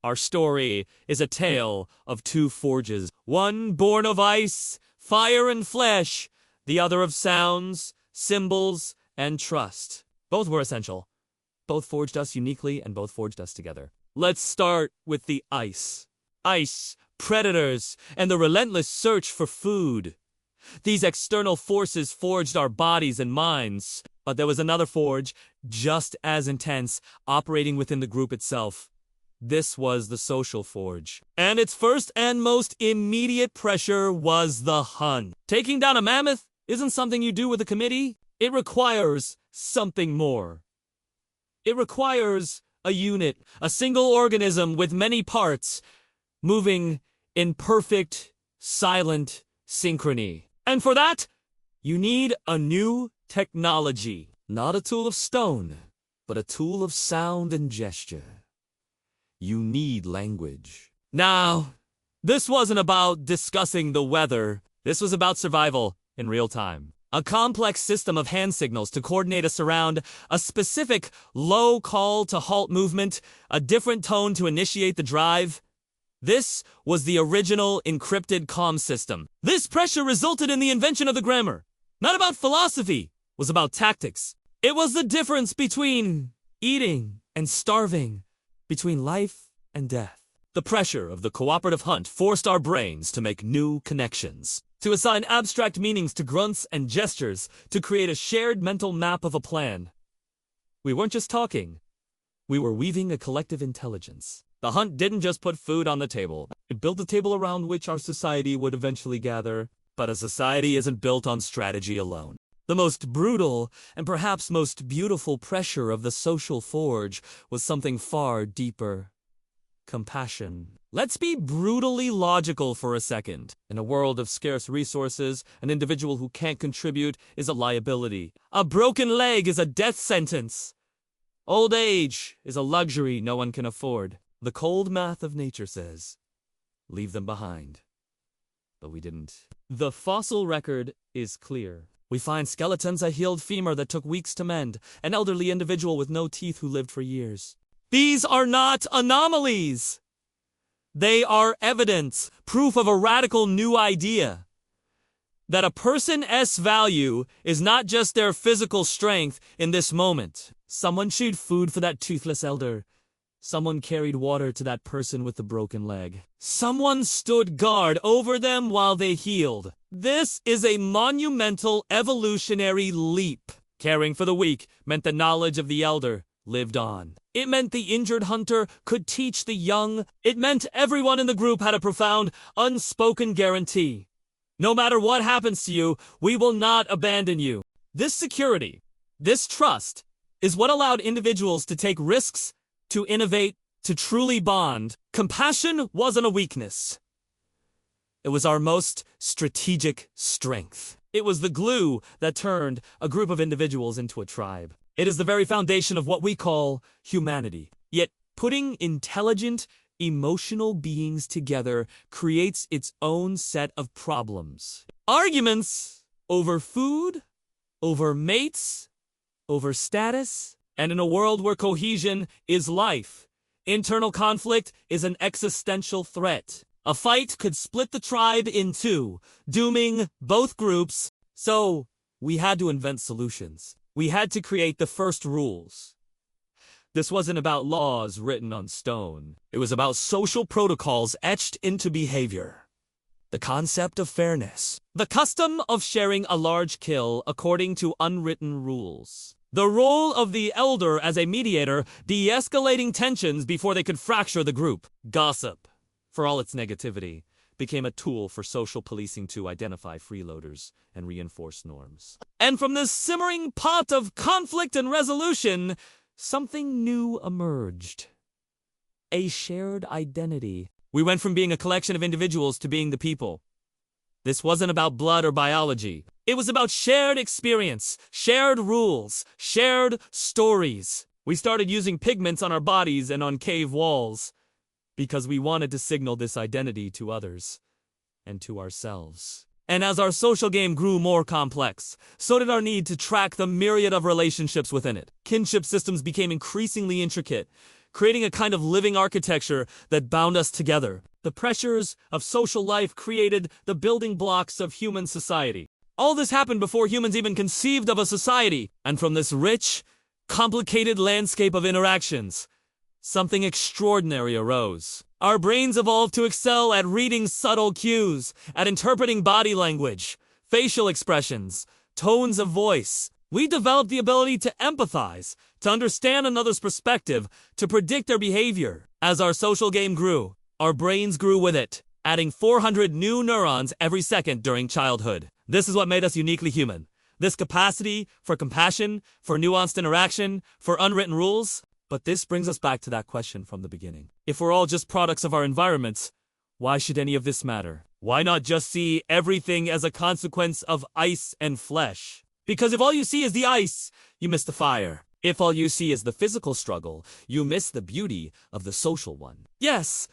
Our story is a tale of two forges, one born of ice, fire, and flesh, the other of sounds, symbols, and trust. Both were essential. Both forged us uniquely, and both forged us together. Let's start with the ice. Ice, predators, and the relentless search for food. These external forces forged our bodies and minds, but there was another forge, just as intense, operating within the group itself. This was the social forge. And its first and most immediate pressure was the hunt. Taking down a mammoth isn't something you do with a committee. It requires something more. It requires a unit, a single organism with many parts, moving in perfect, silent synchrony. And for that, you need a new technology. Not a tool of stone, but a tool of sound and gesture. You need language. Now, this wasn't about discussing the weather. This was about survival in real time. A complex system of hand signals to coordinate us around a specific low call to halt movement, a different tone to initiate the drive. This was the original encrypted comm system. This pressure resulted in the invention of the grammar. Not about philosophy, it was about tactics. It was the difference between eating and starving, between life and death. The pressure of the cooperative hunt forced our brains to make new connections, to assign abstract meanings to grunts and gestures, to create a shared mental map of a plan. We weren't just talking. We were weaving a collective intelligence. The hunt didn't just put food on the table. It built a table around which our society would eventually gather. But a society isn't built on strategy alone. The most brutal and perhaps most beautiful pressure of the social forge was something far deeper. Compassion. Let's be brutally logical for a second. In a world of scarce resources, an individual who can't contribute is a liability. A broken leg is a death sentence. Old age is a luxury no one can afford. The cold math of nature says, leave them behind. But we didn't. The fossil record is clear. We find skeletons, a healed femur that took weeks to mend, an elderly individual with no teeth who lived for years. These are not anomalies. They are evidence, proof of a radical new idea. That a person's value is not just their physical strength in this moment. Someone chewed food for that toothless elder. Someone carried water to that person with the broken leg. Someone stood guard over them while they healed. This is a monumental evolutionary leap. Caring for the weak meant the knowledge of the elder lived on. It meant the injured hunter could teach the young. It meant everyone in the group had a profound, unspoken guarantee. No matter what happens to you, we will not abandon you. This security, this trust, is what allowed individuals to take risks, to innovate, to truly bond. Compassion wasn't a weakness. It was our most strategic strength. It was the glue that turned a group of individuals into a tribe. It is the very foundation of what we call humanity. Yet, putting intelligent, emotional beings together creates its own set of problems. Arguments over food, over mates, over status. And in a world where cohesion is life, internal conflict is an existential threat. A fight could split the tribe in two, dooming both groups. So, we had to invent solutions. We had to create the first rules. This wasn't about laws written on stone. It was about social protocols etched into behavior. The concept of fairness. The custom of sharing a large kill according to unwritten rules. The role of the elder as a mediator, de-escalating tensions before they could fracture the group. Gossip, for all its negativity, became a tool for social policing to identify freeloaders and reinforce norms. And from this simmering pot of conflict and resolution, something new emerged. A shared identity. We went from being a collection of individuals to being the people. This wasn't about blood or biology. It was about shared experience, shared rules, shared stories. We started using pigments on our bodies and on cave walls because we wanted to signal this identity to others and to ourselves. And as our social game grew more complex, so did our need to track the myriad of relationships within it. Kinship systems became increasingly intricate, creating a kind of living architecture that bound us together. The pressures of social life created the building blocks of human society. All this happened before humans even conceived of a society, and from this rich, complicated landscape of interactions, something extraordinary arose. Our brains evolved to excel at reading subtle cues, at interpreting body language, facial expressions, tones of voice. We developed the ability to empathize, to understand another's perspective, to predict their behavior. As our social game grew, our brains grew with it, adding 400 new neurons every second during childhood. This is what made us uniquely human. This capacity for compassion, for nuanced interaction, for unwritten rules. But this brings us back to that question from the beginning. If we're all just products of our environments, why should any of this matter? Why not just see everything as a consequence of ice and flesh? Because if all you see is the ice, you miss the fire. If all you see is the physical struggle, you miss the beauty of the social one. Yes,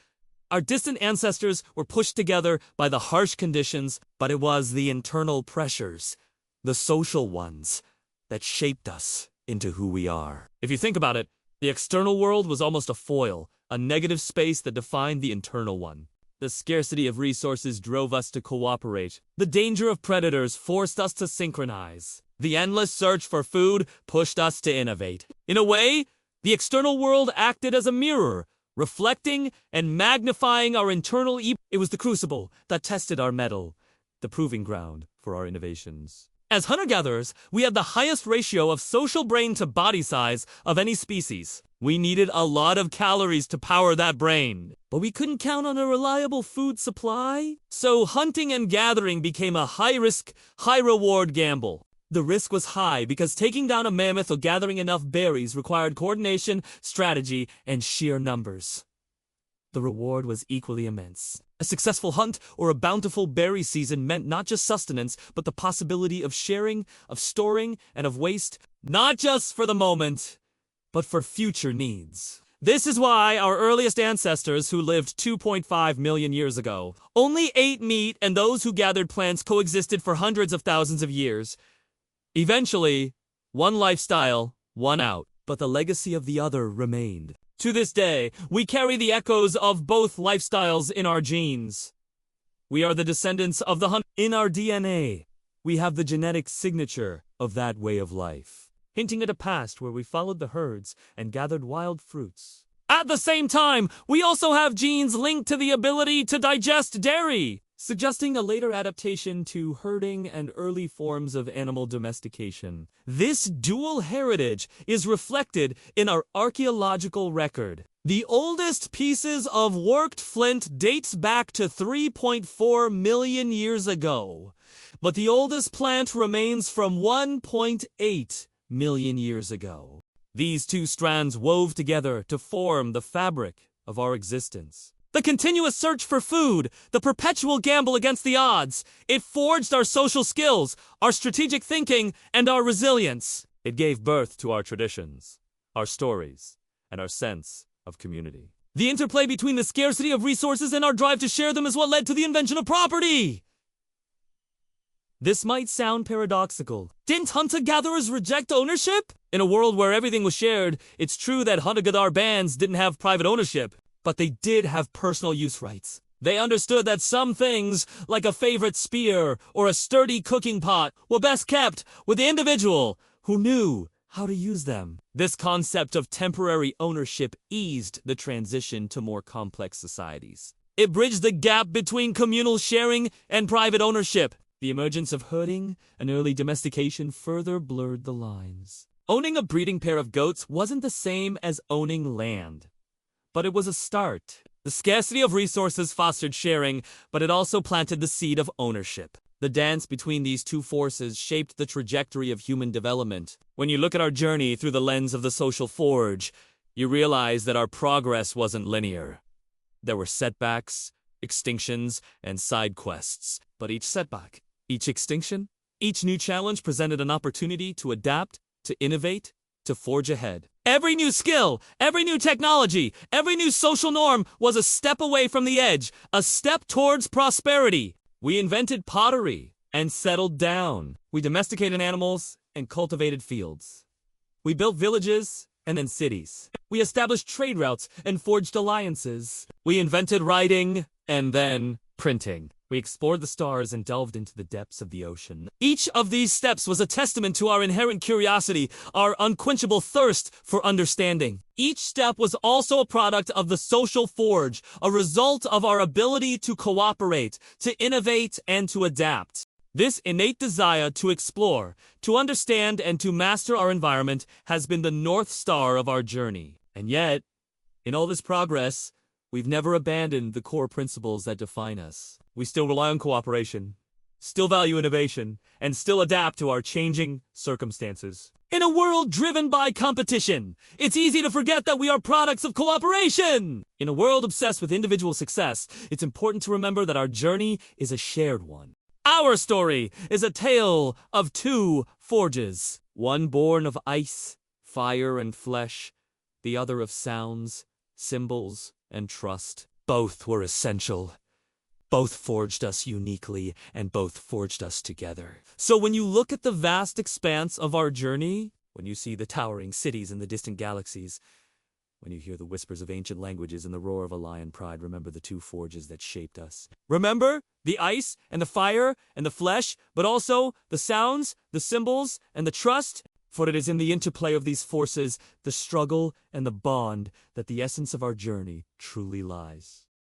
our distant ancestors were pushed together by the harsh conditions, but it was the internal pressures, the social ones, that shaped us into who we are. If you think about it, the external world was almost a foil, a negative space that defined the internal one. The scarcity of resources drove us to cooperate. The danger of predators forced us to synchronize. The endless search for food pushed us to innovate. In a way, the external world acted as a mirror, reflecting and magnifying our internal It was the crucible that tested our mettle, the proving ground for our innovations. As hunter-gatherers, we had the highest ratio of social brain to body size of any species. We needed a lot of calories to power that brain, but we couldn't count on a reliable food supply. So hunting and gathering became a high-risk, high-reward gamble. The risk was high because taking down a mammoth or gathering enough berries required coordination, strategy, and sheer numbers. The reward was equally immense. A successful hunt or a bountiful berry season meant not just sustenance, but the possibility of sharing, of storing, and of waste, not just for the moment, but for future needs. This is why our earliest ancestors, who lived 2.5 million years ago, only ate meat, and those who gathered plants coexisted for hundreds of thousands of years. Eventually, one lifestyle won out, but the legacy of the other remained. To this day, we carry the echoes of both lifestyles in our genes. We are the descendants of the hunt. In our DNA, we have the genetic signature of that way of life, hinting at a past where we followed the herds and gathered wild fruits. At the same time, we also have genes linked to the ability to digest dairy, suggesting a later adaptation to herding and early forms of animal domestication. This dual heritage is reflected in our archaeological record. The oldest pieces of worked flint dates back to 3.4 million years ago, but the oldest plant remains from 1.8 million years ago. These two strands wove together to form the fabric of our existence. The continuous search for food, the perpetual gamble against the odds, it forged our social skills, our strategic thinking, and our resilience. It gave birth to our traditions, our stories, and our sense of community. The interplay between the scarcity of resources and our drive to share them is what led to the invention of property. This might sound paradoxical. Didn't hunter-gatherers reject ownership? In a world where everything was shared, it's true that hunter-gatherer bands didn't have private ownership. But they did have personal use rights. They understood that some things, like a favorite spear or a sturdy cooking pot, were best kept with the individual who knew how to use them. This concept of temporary ownership eased the transition to more complex societies. It bridged the gap between communal sharing and private ownership. The emergence of herding and early domestication further blurred the lines. Owning a breeding pair of goats wasn't the same as owning land. But it was a start. The scarcity of resources fostered sharing, but it also planted the seed of ownership. The dance between these two forces shaped the trajectory of human development. When you look at our journey through the lens of the social forge, you realize that our progress wasn't linear. There were setbacks, extinctions, and side quests. But each setback, each extinction, each new challenge presented an opportunity to adapt, to innovate, to forge ahead. Every new skill, every new technology, every new social norm was a step away from the edge, a step towards prosperity. We invented pottery and settled down. We domesticated animals and cultivated fields. We built villages and then cities. We established trade routes and forged alliances. We invented writing and then printing. We explored the stars and delved into the depths of the ocean. Each of these steps was a testament to our inherent curiosity, our unquenchable thirst for understanding. Each step was also a product of the social forge, a result of our ability to cooperate, to innovate, and to adapt. This innate desire to explore, to understand, and to master our environment has been the North Star of our journey. And yet, in all this progress, we've never abandoned the core principles that define us. We still rely on cooperation, still value innovation, and still adapt to our changing circumstances. In a world driven by competition, it's easy to forget that we are products of cooperation. In a world obsessed with individual success, it's important to remember that our journey is a shared one. Our story is a tale of two forges, one born of ice, fire, and flesh, the other of sounds, symbols, and trust. Both were essential. Both forged us uniquely, and both forged us together. So when you look at the vast expanse of our journey, when you see the towering cities in the distant galaxies, when you hear the whispers of ancient languages and the roar of a lion pride, remember the two forges that shaped us. Remember the ice and the fire and the flesh, but also the sounds, the symbols, and the trust. For it is in the interplay of these forces, the struggle and the bond, that the essence of our journey truly lies.